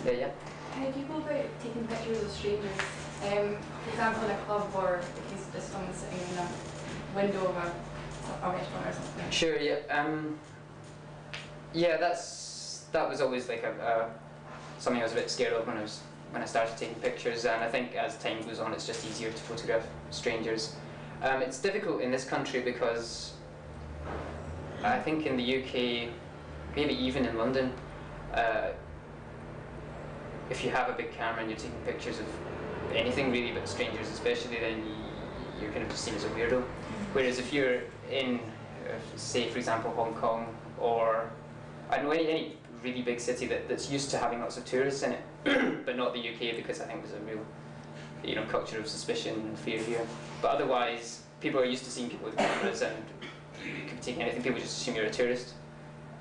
Yeah. How do you go about taking pictures of strangers? For example, in a club, or if you just someone sitting in a window of a restaurant or something. Sure. Yeah. Yeah. That was always like something I was a bit scared of when I started taking pictures, and I think as time goes on, it's just easier to photograph strangers. It's difficult in this country because I think in the UK, maybe even in London, if you have a big camera and you're taking pictures of anything really, but strangers especially, then you're kind of just seen as a weirdo. Whereas if you're in, say for example, Hong Kong, or I don't know, any really big city that's used to having lots of tourists in it, but not the UK, because I think there's a real culture of suspicion and fear here. But otherwise, people are used to seeing people with cameras, and you could be taking anything, people just assume you're a tourist,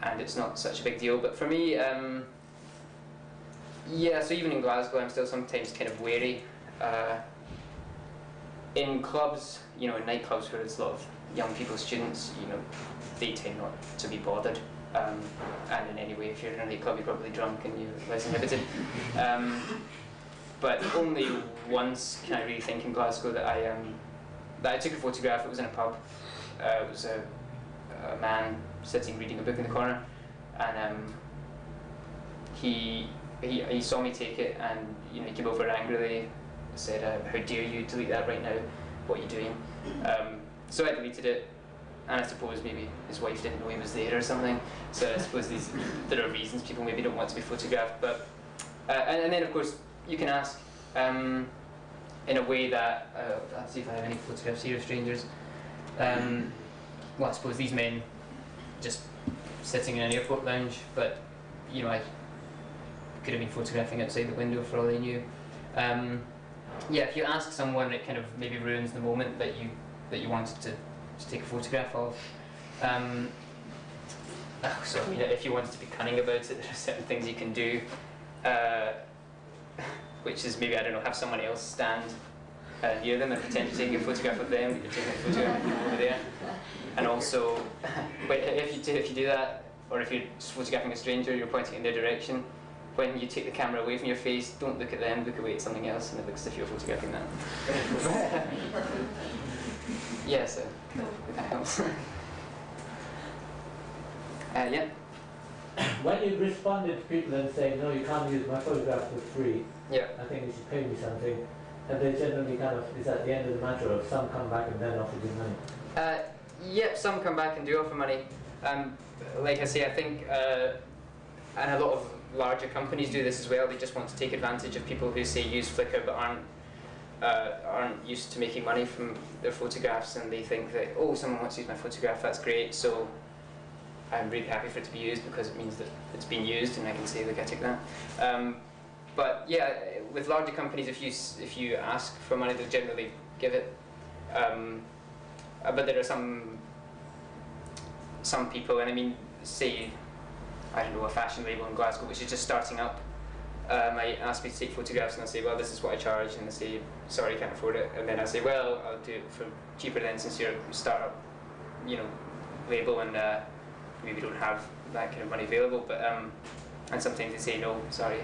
and it's not such a big deal. But for me, yeah, so even in Glasgow, I'm still sometimes kind of wary. In clubs, in nightclubs where there's a lot of young people, students, they tend not to be bothered. And in any way, if you're in a nightclub, you're probably drunk and you're less inhibited. But only once can I really think in Glasgow that I took a photograph. It was in a pub. It was a man sitting reading a book in the corner, and he saw me take it, and he came over angrily, said, "How dare you delete that right now? What are you doing?" So I deleted it, and I suppose maybe his wife didn't know he was there or something. So I suppose there are reasons people maybe don't want to be photographed. But and then of course you can ask in a way that I'll see if I have any photographs here of strangers. Well, I suppose these men just sitting in an airport lounge, but I could have been photographing outside the window for all they knew. Yeah, if you ask someone, it kind of maybe ruins the moment that you wanted to take a photograph of. So if you wanted to be cunning about it, there are certain things you can do, which is maybe, I don't know, have someone else stand near them and pretend to take a photograph of them, but you're taking a photograph of them over there. And also, but if you do that, or if you're just photographing a stranger, you're pointing in their direction. When you take the camera away from your face, don't look at them, look away at something else, and it looks as if you're photographing that. Yeah, so that helps. Yeah. When you responded to people and say, "No, you can't use my photograph for free. Yeah. I think you should pay me something," and they generally is at the end of the matter of some come back and then offer you money? Yep, some come back and do offer money. Like I say, I think, and a lot of larger companies do this as well. They just want to take advantage of people who say use Flickr but aren't used to making money from their photographs, and they think that, oh, someone wants to use my photograph, that's great, so I'm really happy for it to be used because it means that it's being used and I can say, look, I took that. But yeah, with larger companies, if you ask for money, they'll generally give it. But there are some people, and I mean, say, I don't know, a fashion label in Glasgow which is just starting up, might ask me to take photographs, and I say, well, this is what I charge, and they say, sorry, I can't afford it, and then I say, well, I'll do it for cheaper then, since you're a startup, label, and maybe don't have that kind of money available. But and sometimes they say, no, sorry,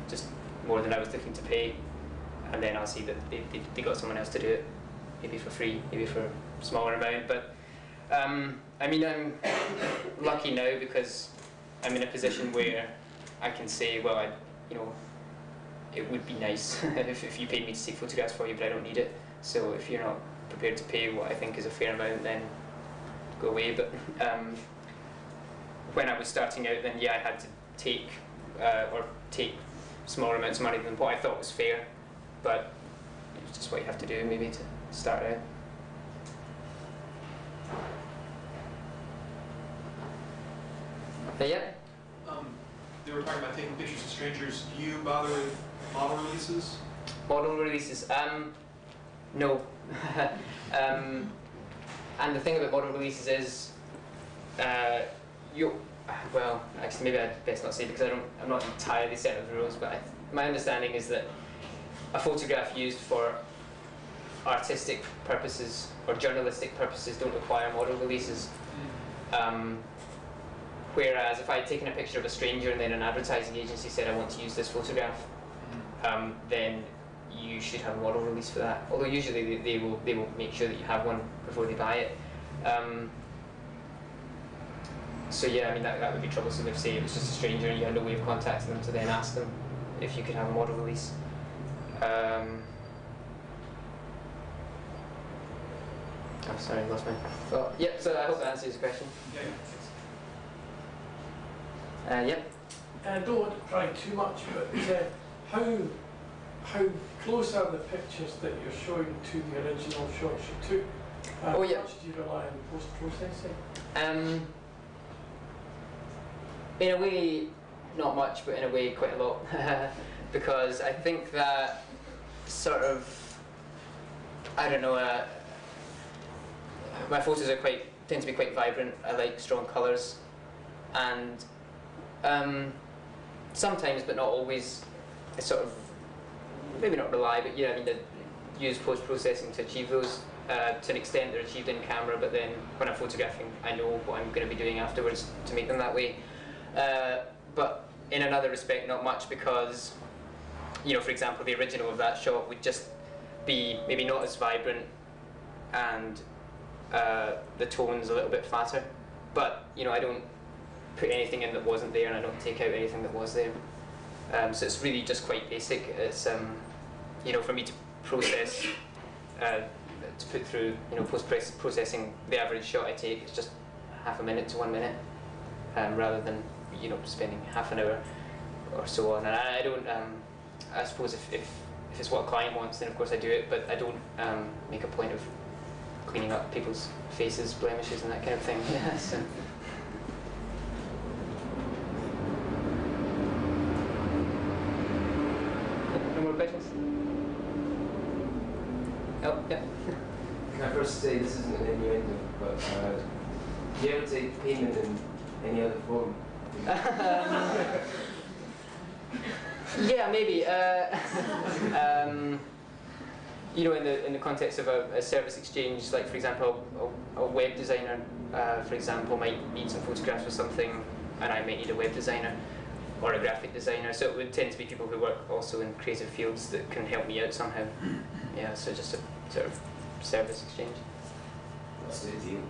just more than I was looking to pay, and then I'll see that they got someone else to do it, maybe for free, maybe for a smaller amount. But I mean, I'm lucky now because I'm in a position where I can say, well, it would be nice if you paid me to take photographs for you, but I don't need it. So if you're not prepared to pay what I think is a fair amount, then go away. But when I was starting out, then yeah, I had to take smaller amounts of money than what I thought was fair. But it's just what you have to do, maybe, to start out. But yeah. They were talking about taking pictures of strangers. Do you bother with model releases? Model releases? No. And the thing about model releases is, well, actually maybe I'd best not say, because I'm not entirely certain of the rules, but my understanding is that a photograph used for artistic purposes or journalistic purposes don't require model releases. Whereas if I'd taken a picture of a stranger and then an advertising agency said I want to use this photograph, then you should have a model release for that. Although usually they will make sure that you have one before they buy it. So yeah, I mean that would be troublesome if, say, it was just a stranger and you had no way of contacting them to then ask them if you could have a model release. Oh, sorry, I lost my. Oh, yeah. So I hope that answers your question. Yep. I don't want to pry too much, but how close are the pictures that you're showing to the original shots you took? Oh, yeah. How much do you rely on post-processing? In a way, not much, but in a way, quite a lot. Because I think that sort of, I don't know, my photos tend to be quite vibrant. I like strong colours, and sometimes, but not always, I sort of, maybe not rely, but yeah, I mean, use post-processing to achieve those. To an extent, they're achieved in camera, but then when I'm photographing, I know what I'm going to be doing afterwards to make them that way. But in another respect, not much, because, you know, for example, the original of that shot would just be maybe not as vibrant, and the tone's a little bit flatter. But, you know, I don't put anything in that wasn't there, and I don't take out anything that was there. So it's really just quite basic. It's, you know, for me to process, to put through, you know, post-processing, the average shot I take is just half a minute to 1 minute, rather than, you know, spending half an hour or so on. And I don't, I suppose if it's what a client wants, then of course I do it, but I don't make a point of cleaning up people's faces, blemishes and that kind of thing. Yeah, so. No more questions? Oh, yeah. Can I first say this isn't an innuendo, but do you ever take payment in any other form? Yeah, maybe. You know, in the context of a service exchange, like for example, a web designer, for example, might need some photographs or something, and I might need a web designer or a graphic designer. So it would tend to be people who work also in creative fields that can help me out somehow. Yeah, so just a sort of service exchange. That's the deal.